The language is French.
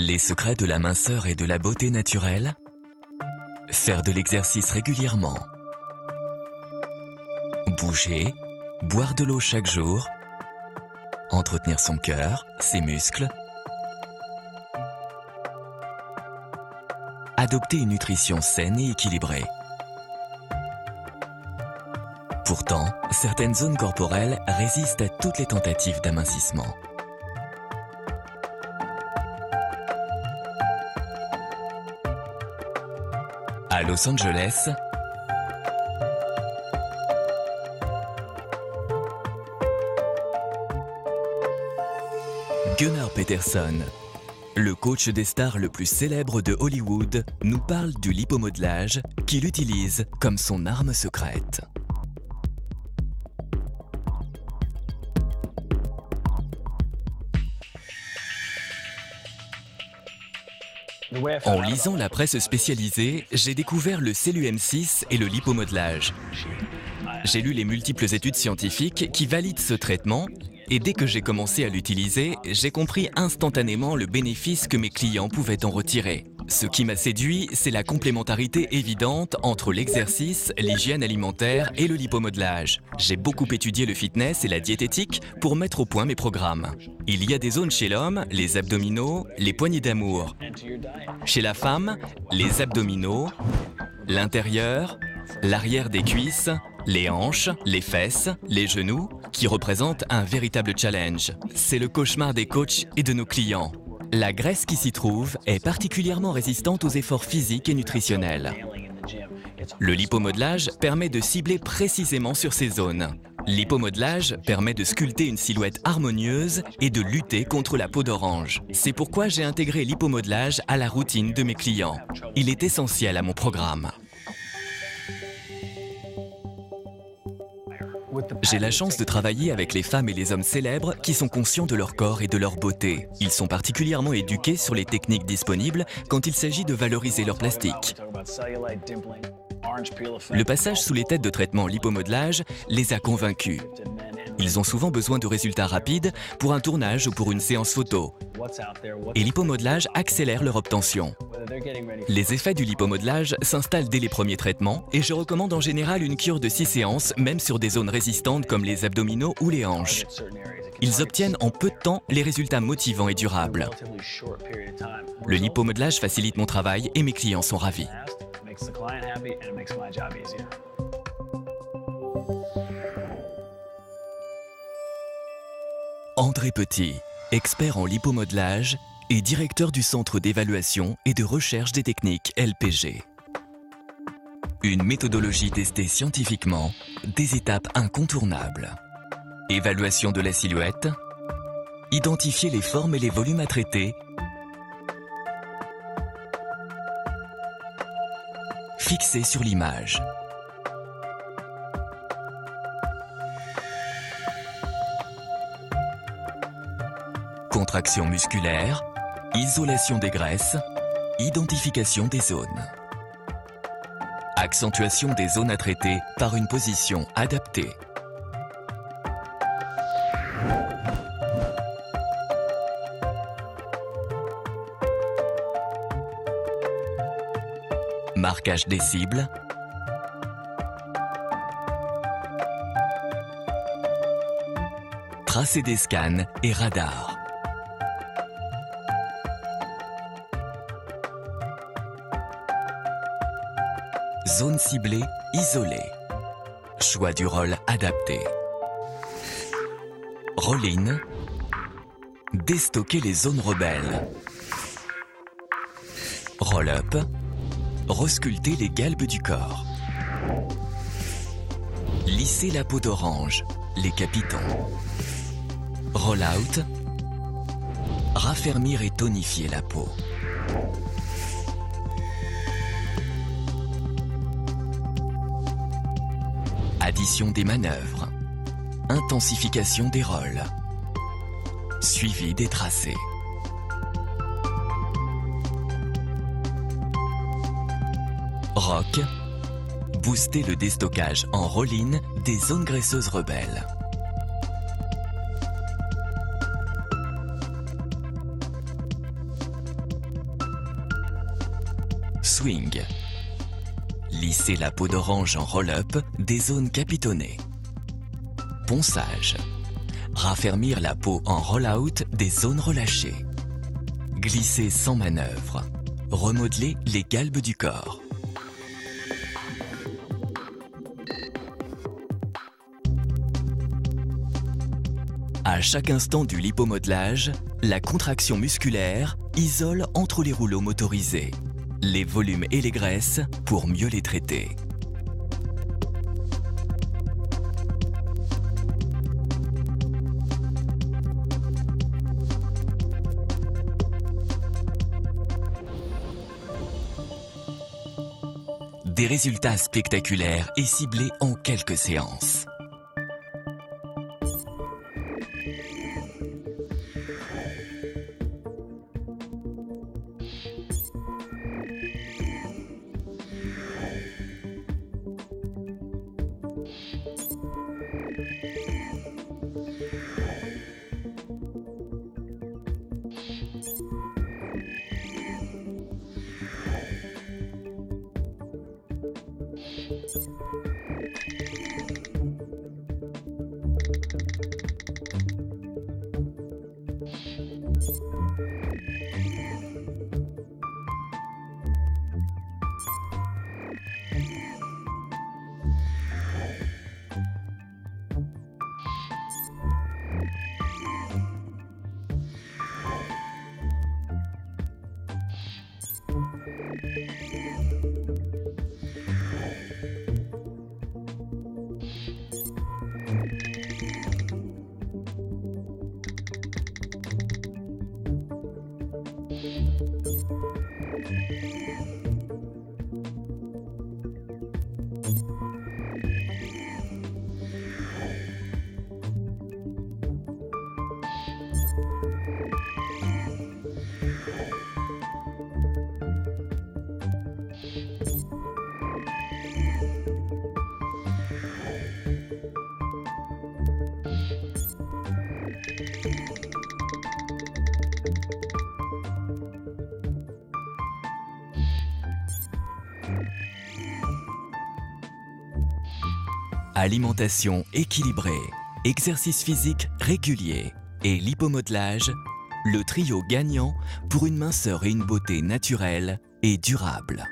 Les secrets de la minceur et de la beauté naturelle? Faire de l'exercice régulièrement. Bouger, boire de l'eau chaque jour. Entretenir son cœur, ses muscles. Adopter une nutrition saine et équilibrée. Pourtant, certaines zones corporelles résistent à toutes les tentatives d'amincissement. À Los Angeles, Gunnar Peterson, le coach des stars le plus célèbre de Hollywood, nous parle du lipomodelage qu'il utilise comme son arme secrète. En lisant la presse spécialisée, j'ai découvert le CELUM6 et le lipomodelage. J'ai lu les multiples études scientifiques qui valident ce traitement et dès que j'ai commencé à l'utiliser, j'ai compris instantanément le bénéfice que mes clients pouvaient en retirer. Ce qui m'a séduit, c'est la complémentarité évidente entre l'exercice, l'hygiène alimentaire et le lipomodelage. J'ai beaucoup étudié le fitness et la diététique pour mettre au point mes programmes. Il y a des zones chez l'homme, les abdominaux, les poignées d'amour. Chez la femme, les abdominaux, l'intérieur, l'arrière des cuisses, les hanches, les fesses, les genoux, qui représentent un véritable challenge. C'est le cauchemar des coachs et de nos clients. La graisse qui s'y trouve est particulièrement résistante aux efforts physiques et nutritionnels. Le lipomodelage permet de cibler précisément sur ces zones. L'hypomodelage permet de sculpter une silhouette harmonieuse et de lutter contre la peau d'orange. C'est pourquoi j'ai intégré l'hypomodelage à la routine de mes clients. Il est essentiel à mon programme. J'ai la chance de travailler avec les femmes et les hommes célèbres qui sont conscients de leur corps et de leur beauté. Ils sont particulièrement éduqués sur les techniques disponibles quand il s'agit de valoriser leur plastique. Le passage sous les têtes de traitement lipomodelage les a convaincus. Ils ont souvent besoin de résultats rapides pour un tournage ou pour une séance photo. Et l'hypomodelage accélère leur obtention. Les effets du lipomodelage s'installent dès les premiers traitements et je recommande en général une cure de 6 séances, même sur des zones résistantes comme les abdominaux ou les hanches. Ils obtiennent en peu de temps les résultats motivants et durables. Le lipomodelage facilite mon travail et mes clients sont ravis. André Petit, expert en lipomodelage et directeur du Centre d'évaluation et de recherche des techniques LPG. Une méthodologie testée scientifiquement, des étapes incontournables. Évaluation de la silhouette, identifier les formes et les volumes à traiter, fixer sur l'image. Contraction musculaire, isolation des graisses, identification des zones. Accentuation des zones à traiter par une position adaptée. Marquage des cibles. Tracé des scans et radars. Zone ciblée, isolée. Choix du rôle adapté. Roll-in. Déstocker les zones rebelles. Roll-up. Resculpter les galbes du corps. Lisser la peau d'orange, les capitons. Roll-out. Raffermir et tonifier la peau. Addition des manœuvres. Intensification des rôles. Suivi des tracés. Rock. Booster le déstockage en roll-in des zones graisseuses rebelles. swing. Lisser la peau d'orange en roll-up des zones capitonnées. Ponçage. Raffermir la peau en roll-out des zones relâchées. Glisser sans manœuvre. Remodeler les galbes du corps. À chaque instant du lipomodelage, la contraction musculaire isole entre les rouleaux motorisés les volumes et les graisses pour mieux les traiter. Des résultats spectaculaires et ciblés en quelques séances. Alimentation équilibrée, exercice physique régulier et lipomodelage, le trio gagnant pour une minceur et une beauté naturelle et durable.